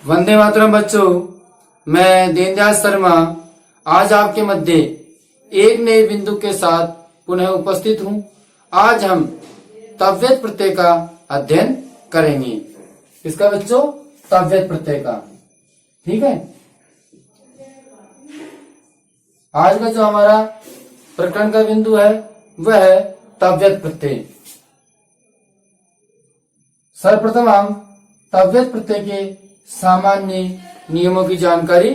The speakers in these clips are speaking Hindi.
वंदे मातरम बच्चों, मैं दीनदयाल शर्मा आज आपके मध्य एक नए बिंदु के साथ पुनः उपस्थित हूँ। आज हम तव्यत प्रत्यय का अध्ययन करेंगे। किसका बच्चों? तव्यत प्रत्यय का। ठीक है। आज का जो हमारा प्रकरण का बिंदु है वह है तव्यत प्रत्यय। सर्वप्रथम हम तव्यत प्रत्यय के सामान्य नियमों की जानकारी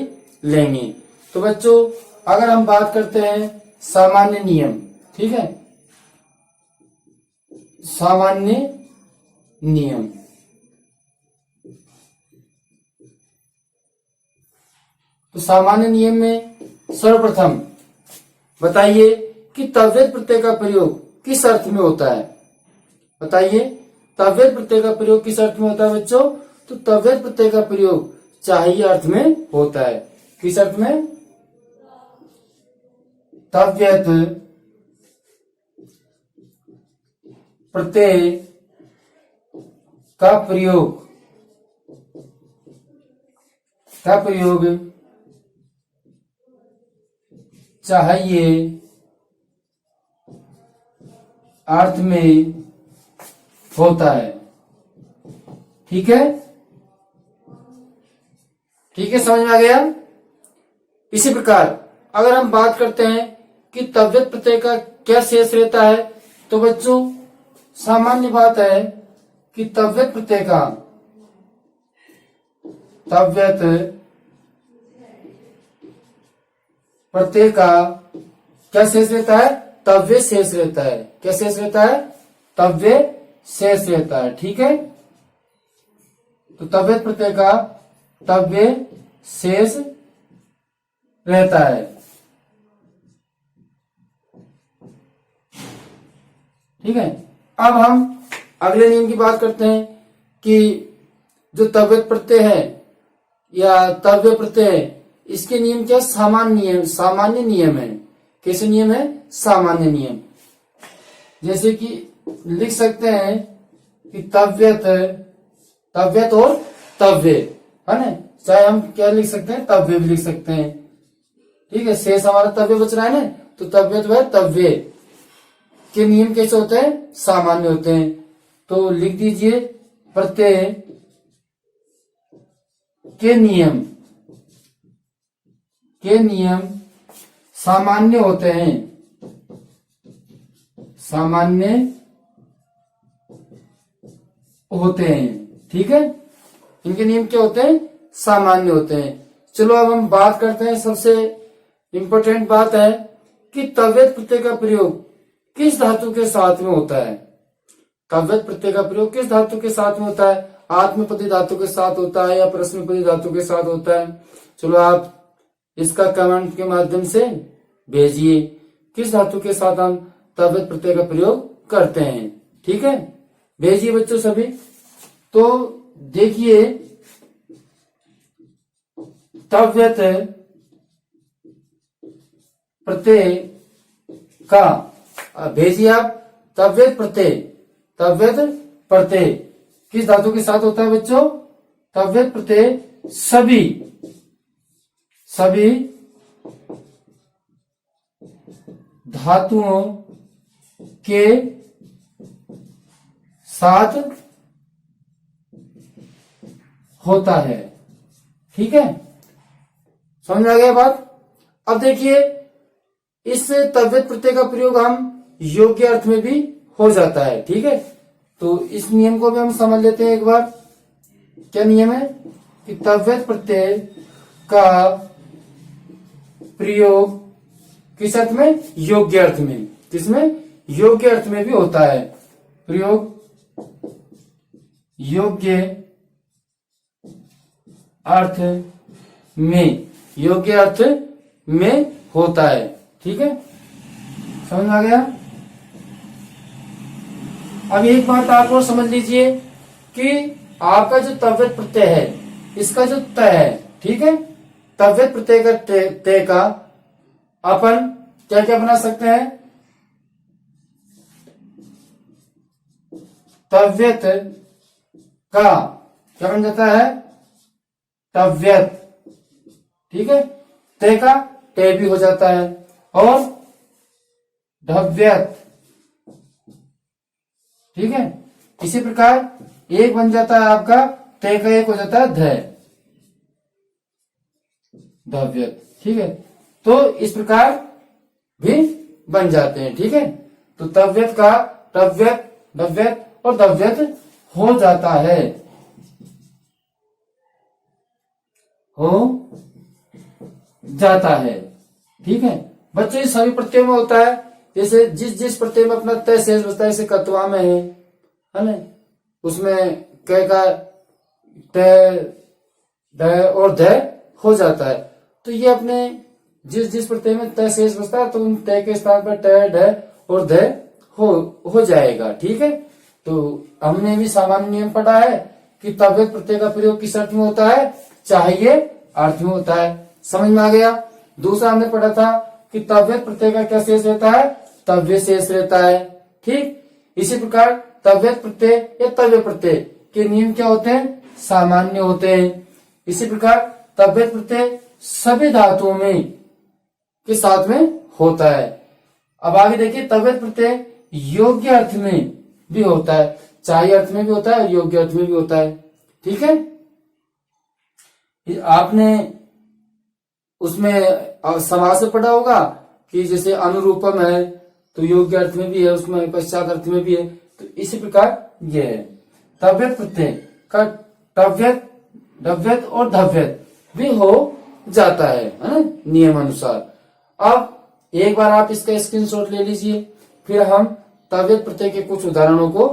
लेंगे। तो बच्चों, अगर हम बात करते हैं सामान्य नियम, ठीक है, सामान्य नियम, तो सामान्य नियम में सर्वप्रथम बताइए कि तव्यत प्रत्यय का प्रयोग किस अर्थ में होता है। बताइए, तव्यत प्रत्यय का प्रयोग किस अर्थ में होता है बच्चों? तो तव्यत प्रत्यय का प्रयोग चाहिए अर्थ में होता है। किस अर्थ में? तव्यत प्रत्यय का प्रयोग चाहिए अर्थ में होता है। ठीक है, ठीक है, समझ में आ गया। इसी प्रकार अगर हम बात करते हैं कि तव्यत प्रत्यय का क्या शेष रहता है, तो बच्चों सामान्य बात है कि तव्यत प्रत्यय का क्या शेष रहता है? तव्य शेष रहता है। क्या शेष रहता है? तव्य शेष रहता है। ठीक है, तो तव्यत प्रत्यय का तव्य शेष रहता है। ठीक है, अब हम अगले नियम की बात करते हैं कि जो तव्यत प्रत्यय है या तव्य प्रत्यय है, इसके नियम क्या? सामान्य नियम है। कैसे नियम है? सामान्य नियम। जैसे कि लिख सकते हैं कि तव्यत और तव्य, है ना, चाहे हम क्या लिख सकते हैं? तव्य भी लिख सकते हैं। ठीक है, शेष हमारा तव्य बच रहा है ना, तो तव्यत व तव्य के नियम कैसे होते हैं? सामान्य होते हैं। तो लिख दीजिए, प्रत्यय के नियम सामान्य होते हैं। ठीक है, इनके नियम क्या होते हैं? सामान्य होते हैं। चलो अब हम बात करते हैं, सबसे इंपॉर्टेंट बात है कि तव्यत प्रत्यय का प्रयोग किस धातु के साथ में होता है। तव्यत प्रत्यय का प्रयोग किस धातु के साथ में होता है? आत्मपदी धातु के साथ होता है या प्रश्नपदी धातु के साथ होता है? चलो आप इसका कमेंट के माध्यम से भेजिए, किस धातु के साथ हम तव्यत प्रत्यय का प्रयोग करते हैं। ठीक है, भेजिए बच्चों सभी। तो देखिए, तव्यत प्रत्यय का भेजिए आप। तव्यत प्रत्यय किस धातु के साथ होता है बच्चों? तव्यत प्रत्यय सभी धातुओं के साथ होता है। ठीक है, समझ में आ गया बात। अब देखिए, इस तव्यत प्रत्यय का प्रयोग हम योग्य अर्थ में भी हो जाता है। ठीक है, तो इस नियम को भी हम समझ लेते हैं एक बार। क्या नियम है? कि तव्यत प्रत्यय का प्रयोग किस अर्थ में? योग्य अर्थ में। किसमें? योग्य अर्थ में भी होता है। प्रयोग योग्य अर्थ में होता है। ठीक है, समझ में आ गया। अब एक बात आप और समझ लीजिए कि आपका जो तव्यत प्रत्यय है, इसका जो तय है, ठीक है, तव्यत प्रत्यय का तय का अपन क्या क्या बना सकते हैं? तव्यत का क्या बन जाता है? तव्यत, ठीक है। ते का टे भी हो जाता है, और ढव्यत, ठीक है। इसी प्रकार एक बन जाता है आपका, ते का एक हो जाता है ध, ढव्यत, ठीक है। तो इस प्रकार भी बन जाते हैं, ठीक है। तो तव्यत का तव्यत, ढव्यत और ढव्यत हो जाता है, हो जाता है, ठीक है। बच्चों, इस सभी प्रत्ययों में होता है, जैसे जिस जिस प्रत्यय में अपना तय शेष बचता है, जैसे कत्वा में है ना, उसमें क का त, ड और ध हो जाता है। तो ये अपने जिस जिस प्रत्यय में तय शेष बचता है, तो उन तय के स्थान पर ट, ढ और ध हो जाएगा, ठीक है। तो हमने भी सामान्य नियम पढ़ा है कि तव्यत प्रत्यय का प्रयोग किस अर्थ में होता है, चाहिए अर्थ में होता है। समझ में आ गया। दूसरा हमने पढ़ा था कि तव्यत प्रत्यय का क्या शेष रहता है, तव्य शेष रहता है, ठीक। इसी प्रकार तव्यत प्रत्यय या तव्य प्रत्यय के नियम क्या होते हैं, सामान्य होते हैं। इसी प्रकार तव्यत प्रत्यय सभी धातुओं में के साथ में होता है। अब आगे देखिए, तव्यत प्रत्यय योग्य अर्थ में भी होता है, चाहिए अर्थ में भी होता है और योग्य अर्थ में भी होता है, ठीक है। आपने उसमें समास में पढ़ा होगा कि जैसे अनुरूपम है तो योग्य अर्थ में भी है, उसमें पश्चात अर्थ में भी है। तो इसी प्रकार यह है तव्यत प्रत्यय का तव्यत, ढव्यत और धव्यत भी हो जाता है ना, नियम अनुसार। अब एक बार आप इसका स्क्रीनशॉट ले लीजिए, फिर हम तव्यत प्रत्यय के कुछ उदाहरणों को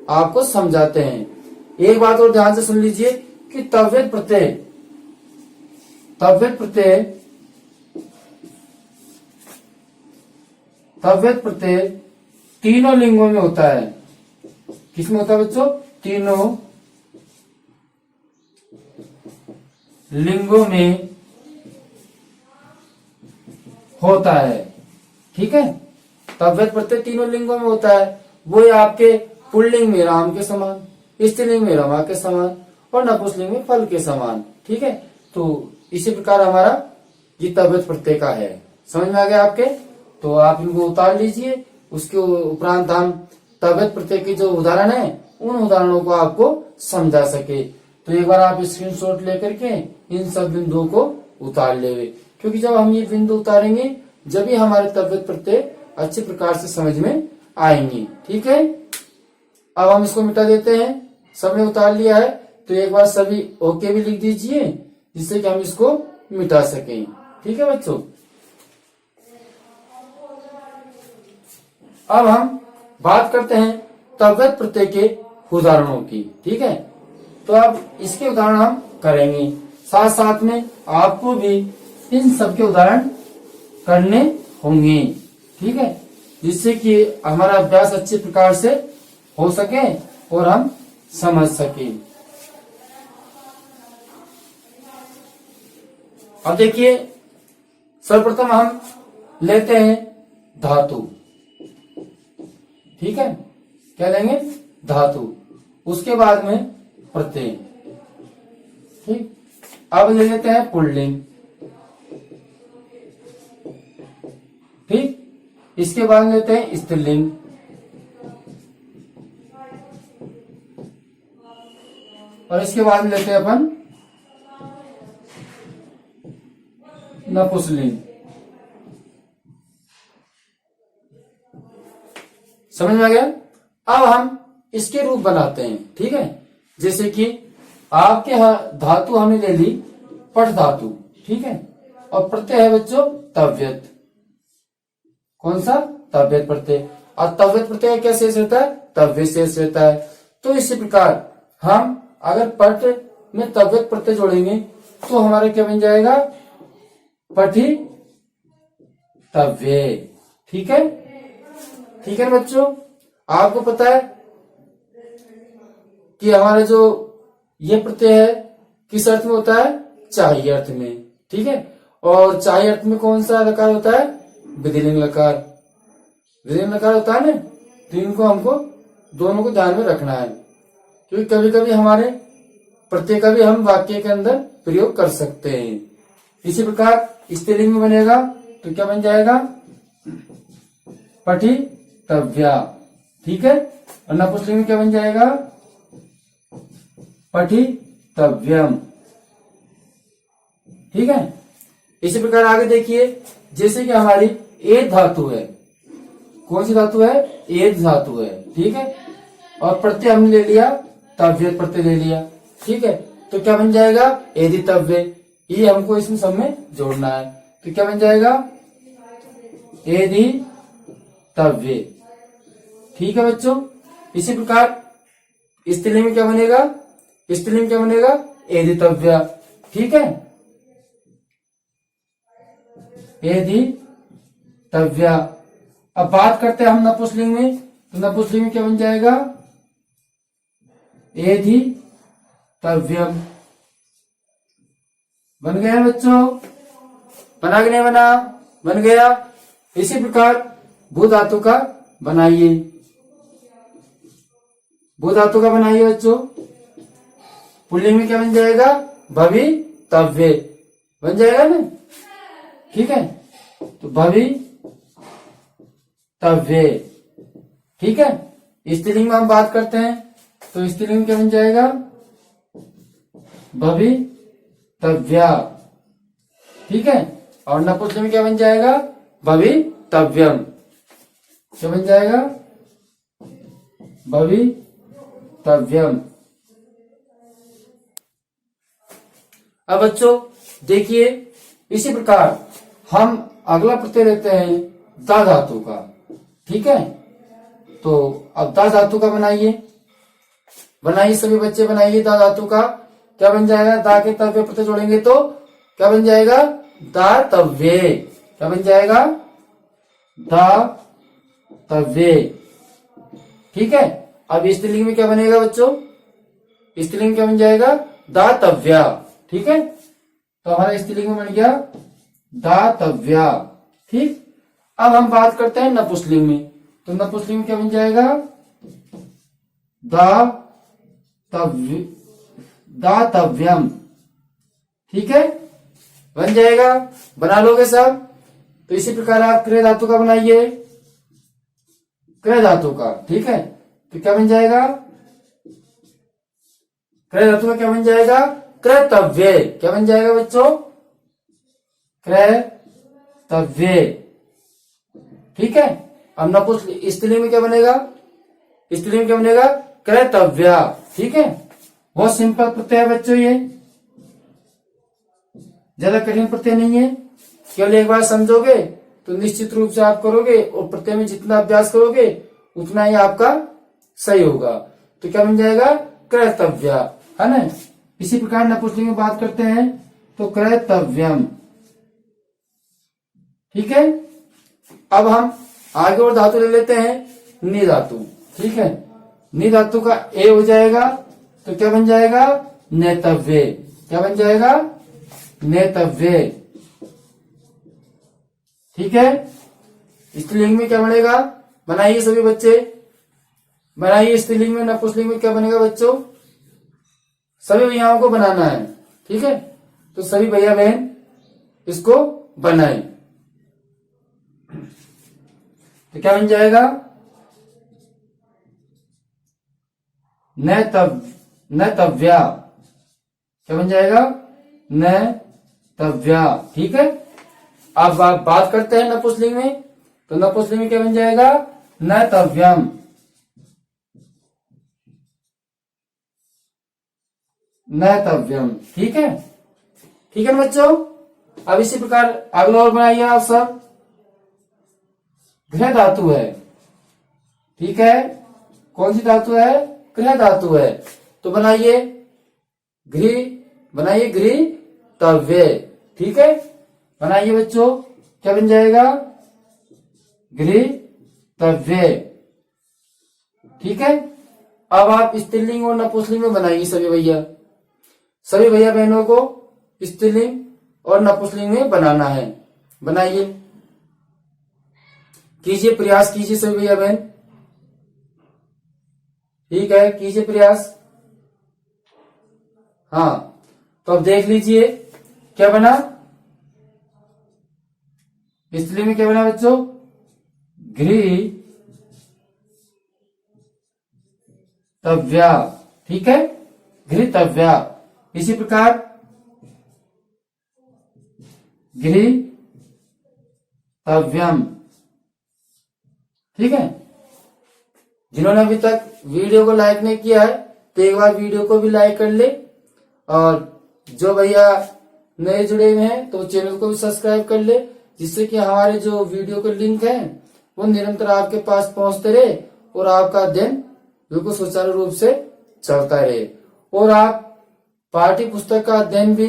आपको समझाते हैं। एक बात और ध्यान से सुन लीजिए कि तव्यत प्रत्यय तीनों लिंगों में होता है। किसमें होता है बच्चों, तीनों लिंगों में होता है, ठीक है। तव्यत प्रत्यय तीनों लिंगों में होता है। वो आपके पुल्लिंग में राम के समान, स्त्रीलिंग में रमा के समान और नपुंसकलिंग में फल के समान, ठीक है। तो इसी प्रकार हमारा ये तव्यत प्रत्यय का है। समझ में आ गया आपके। तो आप इनको उतार लीजिए, उसके उपरांत हम तव्यत प्रत्यय के जो उदाहरण है उन उदाहरणों को आपको समझा सके। तो एक बार आप स्क्रीनशॉट लेकर के इन सब बिंदुओं को उतार लेंगे, क्योंकि जब हम ये बिंदु उतारेंगे जब ही हमारे तव्यत प्रत्यय अच्छे प्रकार से समझ में आएंगे, ठीक है। अब हम इसको मिटा देते हैं। सबने उतार लिया है तो एक बार सभी ओके भी लिख दीजिए, जिससे कि हम इसको मिटा सकें, ठीक है बच्चों। अब हम बात करते हैं तव्यत प्रत्यय के उदाहरणों की, ठीक है। तो अब इसके उदाहरण हम करेंगे, साथ साथ में आपको भी इन सब के उदाहरण करने होंगे, ठीक है, जिससे कि हमारा अभ्यास अच्छे प्रकार से हो सके और हम समझ सके। अब देखिए, सर्वप्रथम हम लेते हैं धातु, ठीक है। क्या लेंगे, धातु। उसके बाद में प्रत्यय, ठीक। अब ले लेते हैं पुल्लिंग, ठीक। इसके बाद लेते हैं स्त्रीलिंग, और इसके बाद लेते हैं अपन नपुंसकलिंग। समझ में आ गया। अब हम इसके रूप बनाते हैं, ठीक है। जैसे कि आपके धातु हमने ले ली पठ धातु, ठीक है, और प्रत्यय है बच्चों तव्यत। कौन सा, तव्यत प्रत्यय। और तव्यत प्रत्यय क्या शेष रहता है, तव्य शेष रहता है। तो इसी प्रकार हम अगर पठ में तव्यत प्रत्यय जोड़ेंगे तो हमारा क्या बन जाएगा, पठी तव्य, ठीक है। ठीक है बच्चों, आपको पता है कि हमारा जो ये प्रत्यय है किस अर्थ में होता है, चाहिए अर्थ में, ठीक है। और चाहिए अर्थ में कौन सा लकार होता है, विधिलिंग लकार। विधिलिंग लकार होता है ना, तो इनको हमको दोनों को ध्यान में रखना है, क्योंकि कभी कभी हमारे प्रत्यय का भी हम वाक्य के अंदर प्रयोग कर सकते हैं। इसी प्रकार स्त्रीलिंग में बनेगा तो क्या बन जाएगा, पठितव्या, ठीक है। और नपुंसकलिंग में क्या बन जाएगा, पठितव्यम, ठीक है। इसी प्रकार आगे देखिए, जैसे कि हमारी एद धातु है, कौन सी धातु है, एद धातु है, ठीक है। और प्रत्यय हमने ले लिया, तव्य प्रत्यय ले लिया, ठीक है। तो क्या बन जाएगा, एदितव्य, ये हमको इसमें सब में जोड़ना है। तो क्या बन जाएगा, एदितव्य, ठीक है बच्चों। इसी प्रकार स्त्रीलिंग में क्या बनेगा, स्त्रीलिंग में क्या बनेगा, एदितव्या, ठीक है, एदितव्या। अब बात करते हैं हम नपुंसकलिंग में, तो नपुंसकलिंग में क्या बन जाएगा, एधितव्यम, बन गया बच्चों, बना कि नहीं बना, बन गया। इसी प्रकार भू धातु का बनाइए, भू धातु का बनाइए बच्चों। पुल्लिंग में क्या बन जाएगा, भवितव्य, बन जाएगा ना, ठीक है। तो भवितव्य, ठीक है। स्त्रीलिंग में हम बात करते हैं, तो स्त्रीलिंग में क्या बन जाएगा, भवितव्या, ठीक है। और नपुंसकलिंग में क्या बन जाएगा, भवितव्यम, क्या बन जाएगा, भवितव्यम। अब बच्चों देखिए, इसी प्रकार हम अगला प्रत्यय लेते हैं दा धातु का, ठीक है। तो अब दा धातु का बनाइए, बनाइए सभी बच्चे, बनाइए दा धातु का। क्या बन जाएगा, दा के तव्य प्रत्यय जोड़ेंगे तो क्या बन जाएगा, दातव्य, क्या बन जाएगा, दातव्य, ठीक है। अब स्त्रीलिंग में क्या बनेगा बच्चों, स्त्रीलिंग में क्या बन जाएगा, दातव्या, ठीक है। तो हमारा स्त्रीलिंग में बन गया दातव्या, ठीक। अब हम बात करते हैं नपुंसकलिंग में, तो नपुंसकलिंग में क्या बन जाएगा, दातव्यम, ठीक है, बन जाएगा, बना लोगे सब। तो इसी प्रकार आप क्रय धातु का बनाइए, क्रय धातु का, ठीक है। तो क्या बन जाएगा, क्रय धातु का क्या बन जाएगा, क्रतव्य, क्या बन जाएगा बच्चों, क्रतव्य, ठीक है। अब नपुंसकलिंग स्त्रीलिंग में क्या बनेगा, स्त्रीलिंग में क्या बनेगा, क्रतव्या, ठीक है। बहुत सिंपल प्रत्यय है बच्चों, ये ज्यादा कठिन प्रत्यय नहीं है। केवल एक बार समझोगे तो निश्चित रूप से आप करोगे, और प्रत्यय में जितना अभ्यास करोगे उतना ही आपका सही होगा। तो क्या बन जाएगा, क्रतव्या, है ना। इसी प्रकार नपुंसकलिंग में बात करते हैं, तो क्रतव्यम, ठीक है। अब हम आगे और धातु ले लेते हैं, नि धातु, ठीक है। नि धातु का ए हो जाएगा, तो क्या बन जाएगा, नेतव्य, क्या बन जाएगा, नेतव्य, ठीक है। स्त्रीलिंग में क्या बनेगा, बनाइए सभी बच्चे, बनाइए। स्त्रीलिंग में नपुंसकलिंग में क्या बनेगा बच्चों, सभी भैयाओं को बनाना है, ठीक है। तो सभी भैया बहन इसको बनाए, तो क्या बन जाएगा, नतव्या, क्या बन जाएगा, नतव्या, ठीक है। अब आप बात करते हैं नपुंसकलिंग में, तो नपुंसकलिंग में क्या बन जाएगा, नतव्यम, नतव्यम, ठीक है, ठीक है बच्चों। अब इसी प्रकार अगला और बनाइए आप सब। गृह धातु है, ठीक है, कौन सी धातु है, गृह धातु है। तो बनाइए गृह, बनाइए गृह तव्य, ठीक है। बनाइए बच्चों, क्या बन जाएगा, गृह तव्य, ठीक है। अब आप स्त्रीलिंग और नपुंसकलिंग में बनाइए सभी भैया, सभी भैया बहनों को स्त्रीलिंग और नपुंसकलिंग में बनाना है। बनाइए, कीजिए, प्रयास कीजिए सभी भैया बहन, ठीक है, कीजिए प्रयास। हाँ, तो अब देख लीजिए क्या बना, स्त्रीलिंग में क्या बना बच्चों, घृतव्या। ठीक है, घृतव्या। इसी प्रकार घृतव्यम। ठीक है, जिन्होंने अभी तक वीडियो को लाइक नहीं किया है तो एक बार वीडियो को भी लाइक कर ले, और जो भैया नए जुड़े हुए हैं तो चैनल को भी सब्सक्राइब कर ले, जिससे कि हमारे जो वीडियो के लिंक हैं वो निरंतर आपके पास पहुंचते रहे और आपका अध्ययन बिल्कुल सुचारू रूप से चलता रहे। और आप पाठ्य पुस्तक का अध्ययन भी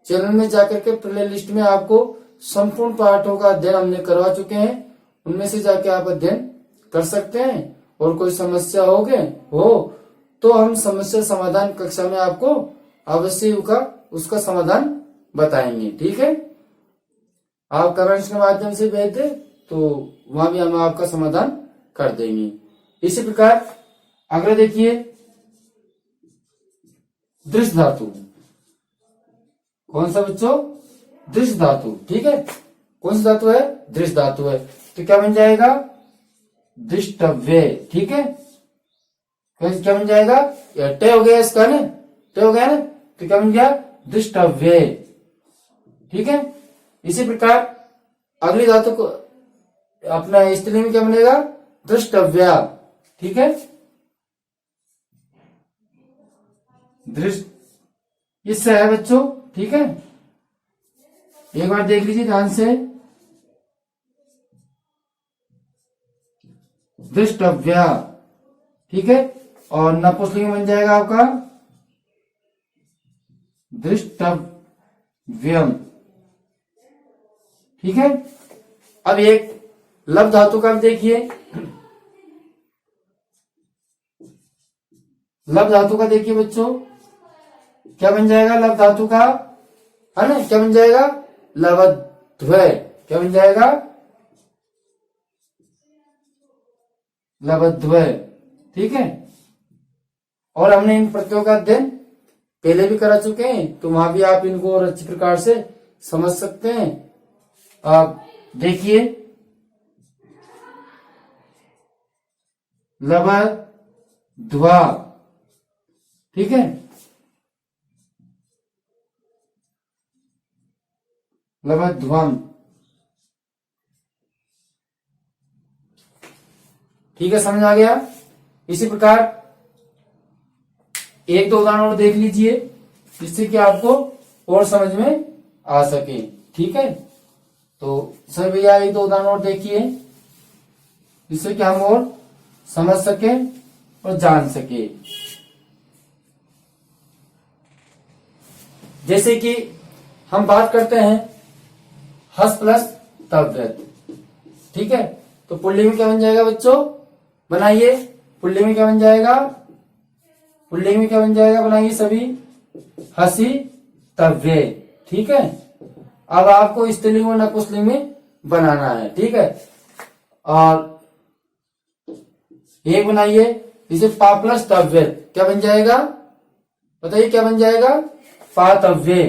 चैनल में जाकर के प्ले लिस्ट में आपको संपूर्ण पाठों का अध्ययन हमने करवा चुके हैं, उनमें से जाके आप अध्ययन कर सकते हैं। और कोई समस्या हो तो हम समस्या समाधान कक्षा में आपको अवश्य उसका समाधान बताएंगे। ठीक है, आप कमेंट्स के माध्यम से भेज दे तो वहां भी हम आपका समाधान कर देंगे। इसी प्रकार अगला देखिए, दृश्य धातु। कौन सा बच्चों, दृश्य धातु। ठीक है, कौन सी धातु है, दृश्य धातु है। तो क्या बन जाएगा, दृष्टव्य। ठीक है, क्या बन जाएगा, टे हो गया इसका ना, टे हो गया ना, तो क्या बन गया, दृष्टव्य। ठीक है, इसी प्रकार अगली धातु को अपना स्त्रीलिंग में क्या बनेगा, दृष्टव्या। ठीक है, दृष्ट इससे है बच्चों। ठीक है, एक बार देख लीजिए ध्यान से, दृष्टव्या। ठीक है, और नपुंसकलिंग बन जाएगा आपका दृष्टव्यम। ठीक है, अब एक लव धातु का देखिए, लव धातु का देखिए बच्चों, क्या बन जाएगा लव धातु का, है ना, क्या बन जाएगा, लवध्वय। क्या बन जाएगा, लवध्वय। ठीक है, और हमने इन प्रत्ययों का अध्ययन पहले भी करा चुके हैं, तो वहां भी आप इनको और अच्छी प्रकार से समझ सकते हैं। आप देखिए, लवध्वा। ठीक है, लवध्वम। ठीक है, समझ आ गया। इसी प्रकार एक दो उदाहरण और देख लीजिए, जिससे कि आपको और समझ में आ सके। ठीक है, तो सर भैया एक दो उदाहरण और देखिए, जिससे कि हम और समझ सके और जान सके। जैसे कि हम बात करते हैं हस प्लस तव्यत। ठीक है, तो पुल्लिंग में क्या बन जाएगा बच्चों, बनाइए, पुल्लिंग में क्या बन जाएगा, पुल्लिंग में क्या बन जाएगा, बनाइए सभी, हसी तव्य। ठीक है, अब आपको स्त्रीलिंग और नपुंसकलिंग में बनाना है। ठीक है, और एक बनाइए, जिसे पा प्लस तव्य, क्या बन जाएगा, बताइए क्या बन जाएगा, पातव्य।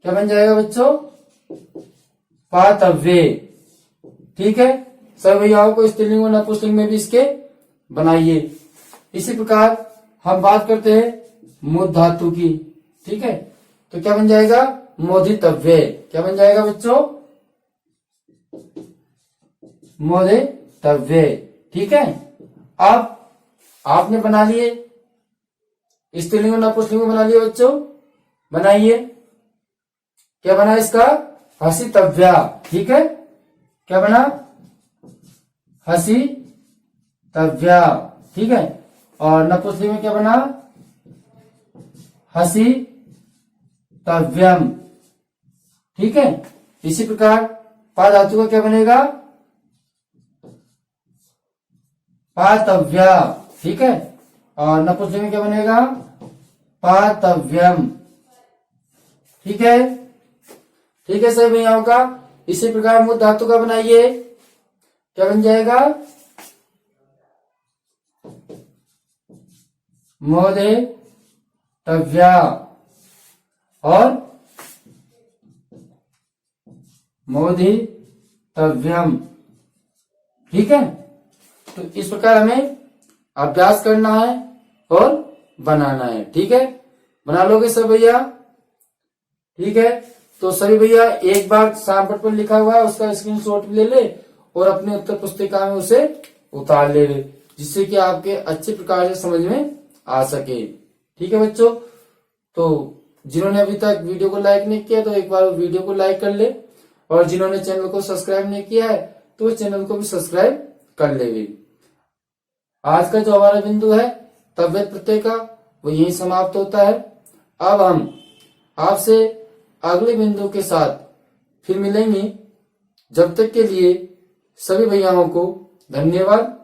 क्या बन जाएगा बच्चों, पातव्य। ठीक है, सब भैयाओं को स्त्रीलिंग और नपुंसकलिंग में भी इसके बनाइए। इसी प्रकार हम बात करते हैं मूर्ध धातु की। ठीक है, तो क्या बन जाएगा, मोदितव्य। क्या बन जाएगा बच्चों, मोदितव्य। ठीक है, अब आपने बना लिए, स्त्रीलिंग और नपुंसकलिंग में बना लिए बच्चों, बनाइए, क्या बना इसका, हसितव्या। ठीक है, क्या बना, हसितव्या। ठीक है, और नपुंसकलिंग में क्या बना, हसितव्यम। ठीक है, इसी प्रकार पा धातु का क्या बनेगा, पातव्या। ठीक है, और नपुंसकलिंग में क्या बनेगा, पातव्यम। ठीक है, ठीक है सही भैयाओं का। इसी प्रकार मूर्ध धातु का बनाइए, क्या बन जाएगा, मोदितव्यम। तव्या और मोदितव्यम। ठीक है, तो इस प्रकार हमें अभ्यास करना है और बनाना है। ठीक है, बना लोगे सब भैया? ठीक है, तो सभी भैया एक बार सामपट पर लिखा हुआ है उसका स्क्रीनशॉट ले ले और अपने उत्तर पुस्तिका में उसे उतार ले, जिससे कि आपके अच्छे प्रकार से समझ में आ सके। ठीक है बच्चों, तो जिन्होंने अभी तक वीडियो को लाइक नहीं किया तो एक बार वीडियो को लाइक कर ले, और जिन्होंने चैनल को सब्सक्राइब नहीं किया है तो वो चैनल को भी सब्सक्राइब कर ले भी। आज का जो हमारा बिंदु है तव्यत प्रत्यय का, वो यही समाप्त होता है। अब हम आपसे अगले बिंदु के साथ फिर मिलेंगे। जब तक के लिए सभी भैयाओं को धन्यवाद।